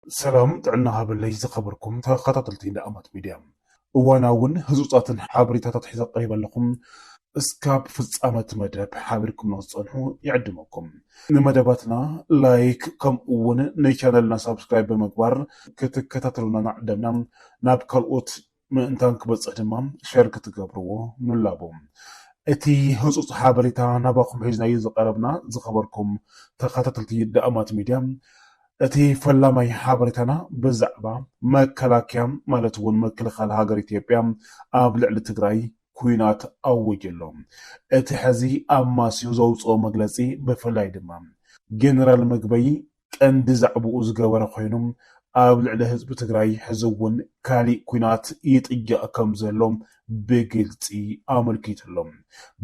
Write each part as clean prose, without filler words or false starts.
سلام تعنا هابلي زخبركم تخططلتي لأمات ميديا وانا هزوصاتن حابريتا تحيز قريبا لكم اسكاب فصامة مدب حابركم نوصنحو يعدمكم نمدباتنا لايك كم ون نيشانلنا سابسكرايب بمقبار كتكتاتلونا نعدمنا نابكالوت ምእንታን ክበጽሕ ድማ ሸር ክትገብርዎ ንላቦም እቲ ህጹጽ ሓበሬታ ናባኹም ሒዝናዮ ዝቐረብና ዝኸበርኩም ተኸታተልቲ ደኣማት ሚድያ እቲ ፈላማይ ሓበሬታና ብዛዕባ መከላከያ ማለት እውን ምክልኻል ሃገር ኢትዮጵያ ኣብ ልዕሊ ትግራይ ኩናት ኣውጅሎ እቲ ሕዚ ኣብ ማስዩ ዘውፅኦ መግለጺ ብፍላይ ድማ ጀነራል ምግበይ ቀንዲ ዛዕብኡ ዝገበረ ኮይኑ ኣብ ልዕሊ ህዝቢ ትግራይ ሕዝውን ካሊእ ኩናት ይጥይቕ ከም ዘሎ ብግልፂ ኣመልኪቱሎም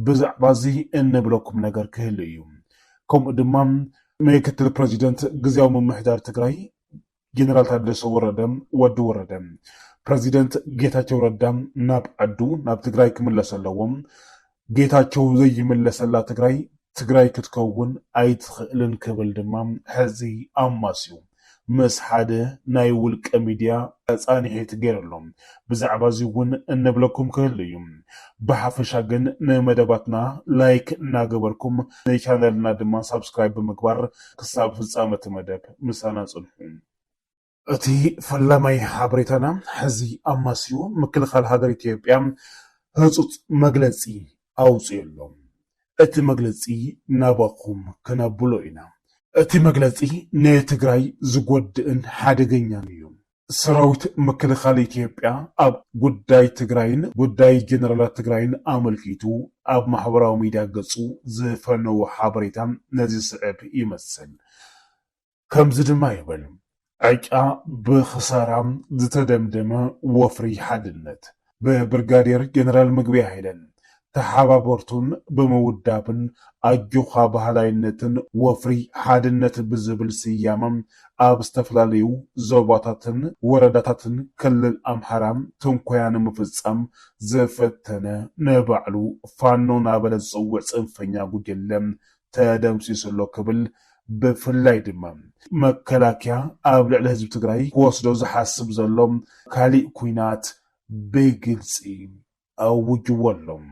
ብዛዕባ እዚ እንብለኩም ነገር ክህሉ እዩ ከምኡ ድማ ምክትል ፕሬዚደንት ግዚያዊ ምምሕዳር ትግራይ ጀነራል ታደሰ ወረደ ወዲ ወረደ ፕሬዚደንት ጌታቸው ረዳ ናብ ዓዱ ናብ ትግራይ ክምለስ ኣለዎም ጌታቸው ዘይምለሰላ ትግራይ ክትከውን ኣይትኽእልን ክብል ድማ ሕዚ ኣማስዩ مس حدا ناي ولك ميديا أصاني هيت غيرلهم بزعبا زيون نبلكم كليوم بحفشاغن نمدباتنا لايك ناغبركم نيشانلنا دما سبسكرايب بمقبار كساب فصامة مدب مسانا صنحون اتي فلاماي حبريتنا حزي أماسيو مكلخال هاجر إثيوبيا هصوت مغلصي أوصيلهم اتي مغلصي ناباكم كنابلوينا እቲ መግለጺ ንትግራይ ዝጎድእን ሓደገኛን እዩ ሰራዊት ምክልኻል ኢትዮጵያ ኣብ ጉዳይ ትግራይን ጉዳይ ጀነራላት ትግራይን ኣመልኪቱ ኣብ ማሕበራዊ ሚድያ ገጹ ዝፈነው ሓበሬታ ነዚ ስዕብ ይመስል ከምዚ ድማ ይብል ዕጫ ብኽሳራ ዝተደምደመ ወፍሪ ሓድነት ብብርጋዴር ጀነራል ምግበይ ሃይለን ተሓባበርቱን በመውዳብን ኣጆኻ ባህላይነትን ወፍሪ ሓድነት ብዝብል ስያመም ኣብ ዝተፈላለዩ ዞባታትን ወረዳታትን ክልል ኣምሓራ ትንኮያን ምፍጻም ዘፈተነ ንባዕሉ ፋኖ ናበለ ዝፅውዕ ጽንፈኛ ጉጅለም ተደምሲሱሎ ክብል ብፍላይ ድማ መከላከያ ኣብ ልዕሊ ህዝቢ ትግራይ ክወስዶ ዝሓስብ ዘሎ ካሊእ ኩናት ብግልፂ ኣውጅዎሎም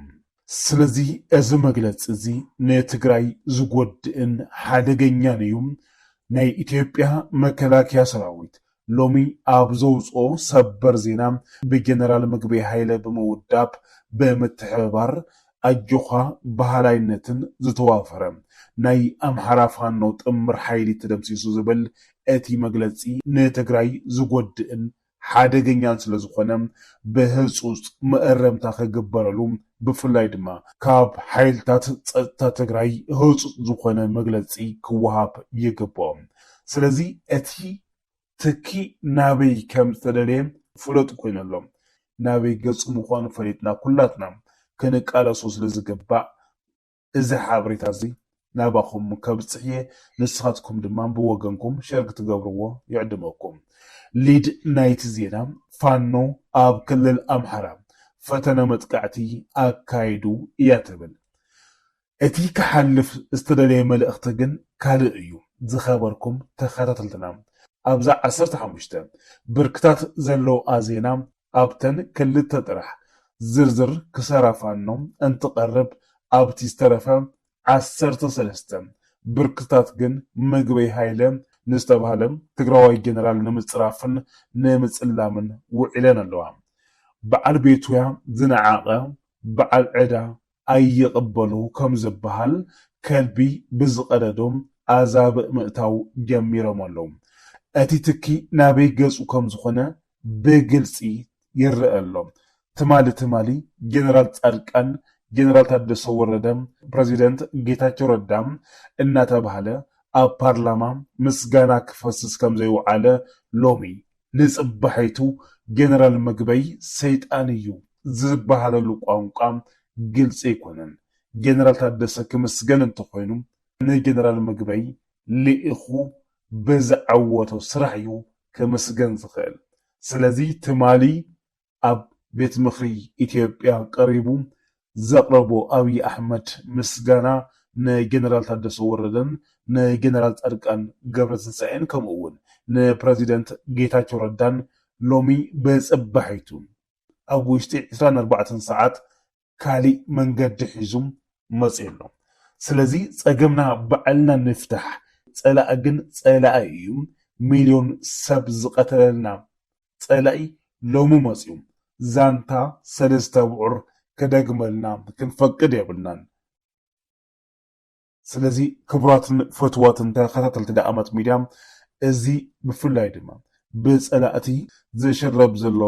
ስለዚ እዚ መግለጽ እዚ ንትግራይ ዝጎድእን ሓደገኛን እዩ ናይ ኢትዮጵያ መከላከያ ሰራዊት ሎሚ ኣብ ዘውፅኦ ሰበር ዜና ብጀነራል ምግበይ ሃይለ ብምውዳብ ብምትሕብባር ኣጆኻ ባህላይነትን ዝተዋፈረ ናይ ኣምሓራ ፋኖ ጥምር ሓይሊ ተደምሲሱ ዝብል እቲ መግለጺ ንትግራይ ዝጎድእን ሓደገኛን ስለ ዝኾነ ብህጹጽ ምእረምታ ክግበረሉ ብፍላይ ድማ ካብ ሓይልታት ጸጥታ ትግራይ ህጹጽ ዝኾነ መግለጺ ክወሃብ ይግባእ ስለዚ እቲ ትኪ ናበይ ከም ዝተደልየ ፍለጥ ኮይነሎም ናበይ ገጹ ምዃኑ ፈሊጥና ኩላትና ክንቃለሶ ስለ ዝግባእ እዚ ሓበሬታ እዚ ናባኹም ከብጽሕየ ንስኻትኩም ድማ ብወገንኩም ሸር ክትገብርዎ ይዕድመኩም ሊድ ናይቲ ዜና ፋኖ ኣብ ክልል ኣምሓራ ፈተነ መጥቃዕቲ ኣካይዱ እያ ትብል እቲ ክሓልፍ ዝተደለየ መልእኽቲ ግን ካልእ እዩ ዝኸበርኩም ተኸታተልትና ኣብዛ 15 ብርክታት ዘለዎ ዜና ኣብተን ክልተ ጥራሕ ዝርዝር ክሰራ ፋኖ እንትቐርብ ኣብቲ ዝተረፈ 13 ብርክታት ግን ምግበይ ሃይለ ንዝተባሃለ ትግራዋይ ጀነራል ንምፅራፍን ንምፅላምን ውዒለን ኣለዋ በዓል ቤቱያ ዝነዓቐ በዓል ዕዳ ኣይቕበሉ ከም ዝበሃል ከልቢ ብዝቐደዶም ኣዛብእ ምእታው ጀሚሮም ኣለዉ እቲ ትኪ ናበይ ገጹ ከም ዝኾነ ብግልፂ ይርአ ኣሎ ትማሊ ጀነራል ጻድቃን ጀነራል ታደሰ ወረደ ፕሬዚደንት ጌታቸው ረዳ እናተባሃለ ኣብ ፓርላማ ምስጋና ክፈስስ ከም ዘይወዓለ ሎሚ ንጽባሒቱ ጀነራል ምግበይ ሰይጣን እዩ ዝበሃለሉ ቋንቋ ግልጽ ይኮነን ጀነራል ታደሰ ክምስገን እንተኮይኑ ንጀነራል ምግበይ ልኢኹ ብዝዓወቶ ስራሕ እዩ ክምስገን ዝኽእል ስለዚ ትማሊ ኣብ ቤት ምኽሪ ኢትዮጵያ ቀሪቡ ዘቕረቦ ኣብይ ኣሕመድ ምስጋና ንጀነራል ታደሰ ወረደን ንጀነራል ጻድቃን ገብረትንሳኤን ከምኡውን ንፕረዚደንት ጌታቸው ረዳን ሎሚ በጽባሒቱ ኣብ ውሽጢ 24 ሰዓት ካሊእ መንገዲ ሒዙ መፅኡ ኣሎ። ስለዚ ፀገምና ባዕልና ንፍታሕ ፀላኢ ግን ፀላኢ እዩ ሚልዮን ሰብ ዝቀተለልና ፀላኢ ሎሚ መፅኡ ዛንታ ሰለስተ ብዑር ክደግመልና ክንፈቅድ የብልናን። ስለዚ ክቡራትን ፈትዋትን ተኸታተልቲ ዳኣማት ሚድያ እዚ ብፍላይ ድማ ብፀላእቲ ዝሽረብ ዘሎ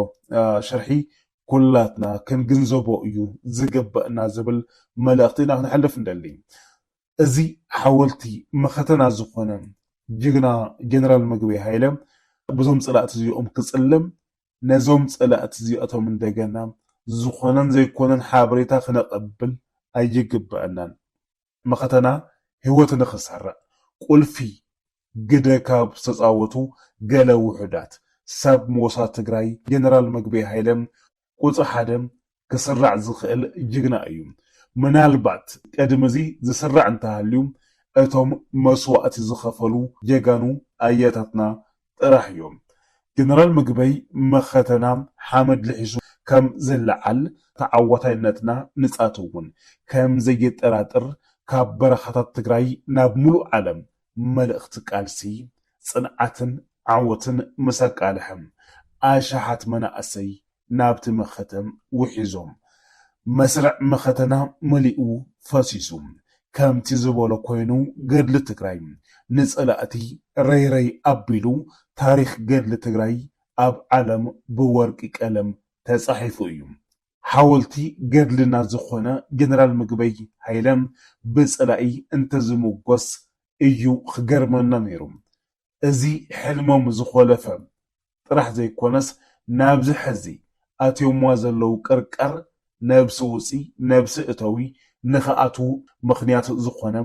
ሽርሒ ኩላትና ክንግንዘቦ እዩ ዝግበአና ዝብል መልእኽቲ ኢና ክንሕልፍ ንደሊ። እዚ ሓወልቲ መኸተና ዝኾነ ጅግና ጀነራል ምግበይ ሃይለ ብዞም ፀላእቲ እዚኦም ክፅልም ነዞም ፀላእቲ እዚኣቶም እንደገና ዝኾነን ዘይኮነን ሓበሬታ ክነቐብል ኣይግበአናን። መኸተና ህይወት ንኽሰርዕ ቁልፊ ግደ ካብ ዝተፃወቱ ገለ ውሕዳት ሰብ ምወሳድ ትግራይ ጀነራል ምግበይ ሃይለ ቁፅሪ ሓደ ክስራዕ ዝኽእል ጅግና እዩ። ምናልባት ቅድሚ እዚ ዝስራዕ እንተሃልዩ እቶም መስዋእቲ ዝኸፈሉ ጀጋኑ ኣያታትና ጥራሕ እዮም። ጀነራል ምግበይ መኸተና ሓመድ ልሒሱ ከም ዝለዓል ተዓዋታይነትና ንፃት እውን ከም ዘየጠራጥር ካብ በረኻታት ትግራይ ናብ ሙሉእ ዓለም መልእኽቲ ቃልሲ ፅንዓትን ዓወትን መሰቃልሕም ኣሽሓት መናእሰይ ናብቲ መኸተም ውሒዞም መስርዕ መኸተና መሊኡ ፈሲሱ ከምቲ ዝበሎ ኮይኑ ገድሊ ትግራይ ንፀላእቲ ረይረይ ኣቢሉ ታሪክ ገድሊ ትግራይ ኣብ ዓለም ብወርቂ ቀለም ተፃሒፉ እዩ። ሓወልቲ ገድልና ዝኾነ ጀነራል ምግበይ ሃይለ ብፀላኢ እንተዝምጎስ እዩ ክገርመና ነይሩ። እዚ ሕልሞም ዝኮለፈ ጥራሕ ዘይኮነስ ናብዚ ሕዚ ኣትዮምዋ ዘለው ቅርቀር ነብሲ ውፂ ነብሲ እተዊ ንኽኣቱ ምክንያት ዝኾነ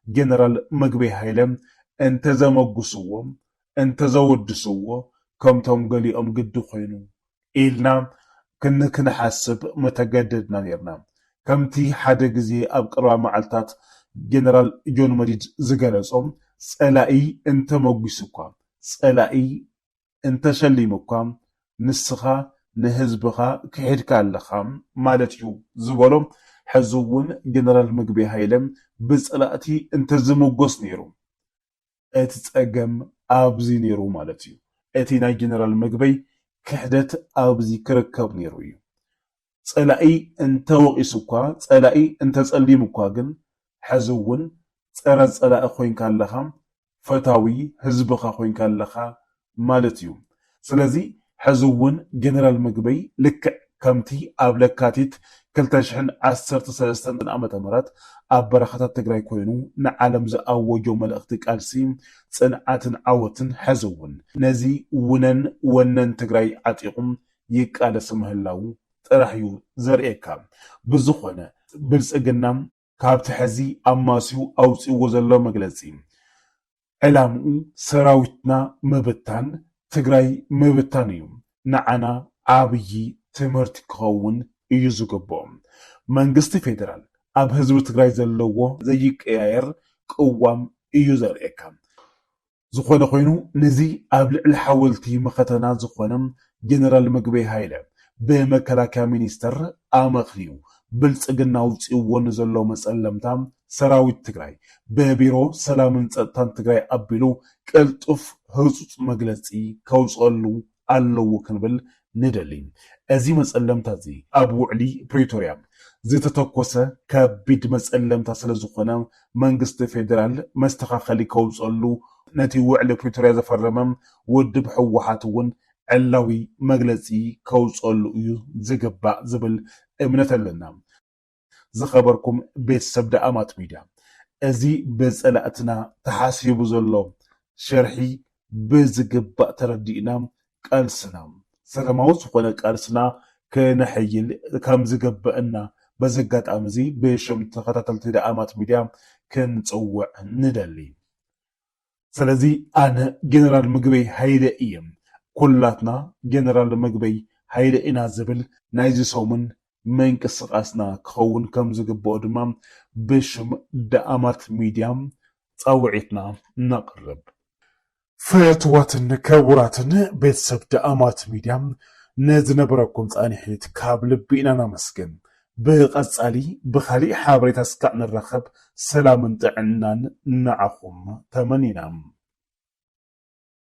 ጀነራል ምግበይ ሃይለ እንተዘመጉስዎ እንተዘወድስዎ ከምቶም ገሊኦም ግዲ ኮይኑ ኢልና ክንሓስብ መተገደድና ነርና። ከምቲ ሓደ ግዜ ኣብ ቅርባ መዓልታት ጀነራል ጆን መዲድ ዝገለጾም ፀላኢ እንተመጉስኳ ፀላኢ እንተሸሊምኳ ንስኻ ንህዝብኻ ክሄድካ ኣለኻ ማለት እዩ ዝበሎም። ሕዚ እውን ጀነራል ምግበይ ሃይለ ብፀላእቲ እንተዝምጎስ ነይሩ እቲ ፀገም ኣብዚ ነይሩ ማለት እዩ። እቲ ናይ ጀነራል ምግበይ ክሕደት ኣብዚ ክርከብ ነይሩ እዩ። ፀላኢ እንተወቂሱኳ ፀላኢ እንተፀሊምኳ ግን ሕዚ እውን ፀረ ፀላኢ ኮይንካ ኣለኻ ፈታዊ ህዝብኻ ኮይንካ ኣለኻ ማለት እዩ። ስለዚ ሕዚ እውን ጀነራል ምግበይ ልክዕ ከምቲ ኣብ ለካቲት 2013 ዓመተ ምህረት ኣብ በረኻታት ትግራይ ኮይኑ ንዓለም ዝኣወጆ መልእኽቲ ቃልሲ ፅንዓትን ዓወትን ሕዚ እውን ነዚ ውነን ወነን ትግራይ ዓጢቑም ይቃለስ ምህላው ጥራሕ እዩ ዘርእየካ። ብዝኾነ ብልፅግና ካብቲ ሕዚ ኣማስዩ ኣውፅዎ ዘሎ መግለፂ ዕላምኡ ሰራዊትና ምብታን ትግራይ ምብታን እዩ። ንዓና ዓብይ ትምህርቲ ክኸውን እዩ ዝግብኦም። መንግስቲ ፌደራል ኣብ ህዝቢ ትግራይ ዘለዎ ዘይቀያየር ቅዋም እዩ ዘርእየካ። ዝኾነ ኮይኑ ነዚ ኣብ ልዕሊ ሓወልቲ መኸተና ዝኾነ ጀነራል ምግበይ ሃይለ ብመከላከያ ሚኒስተር ኣመኽንዩ ብልፅግና ውፅእዎ ንዘሎ መፀለምታ ሰራዊት ትግራይ ብቢሮ ሰላምን ፀጥታን ትግራይ ኣቢሉ ቅልጡፍ ህፁፅ መግለፂ ከውፀሉ ኣለዎ ክንብል ንደሊ። እዚ መፀለምታ እዚ ኣብ ውዕሊ ፕሪቶርያ ዝተተኮሰ ከቢድ መፀለምታ ስለዝኾነ መንግስቲ ፌደራል መስተኻኸሊ ከውፀሉ ነቲ ውዕሊ ፕሪቶርያ ዘፈረመ ውድብ ሕወሓት እውን ዕላዊ መግለፂ ከውፀሉ እዩ ዝግባእ ዝብል እምነት ኣለና። ዝኸበርኩም ቤተሰብ ዳኣማት ሚድያ እዚ ብፀላእትና ተሓሲቡ ዘሎ ሸርሒ ብዝግባእ ተረዲእና ቃልስና ሰላማዊ ዝኾነ ቃልስና ክነሕይል ከም ዝግበአና በዚ ኣጋጣሚ እዚ ብሽም ተኸታተልቲ ዳኣማት ሚድያ ክንፅውዕ ንደሊ። ስለዚ ኣነ ጀነራል ምግበይ ሃይለ እየ ኩላትና ጀነራል ምግበይ ሃይለ ኢና ዝብል ናይዚ ሰሙን ምንቅስቃስና ክኸውን ከም ዝግብኦ ድማ ብሽም ዳኣማት ሚድያ ፃውዒትና ነቕርብ። ፈትዋትን ክቡራትን ቤተሰብ ደኣማት ሚድያ ነዝነበረኩም ጻኒሕት ካብ ልቢ ኢና ናመስግን ብቐጻሊ ብኻሊእ ሓበሬታ እስካዕ ንረኸብ ሰላምን ጥዕናን ንዓኹም ተመኒና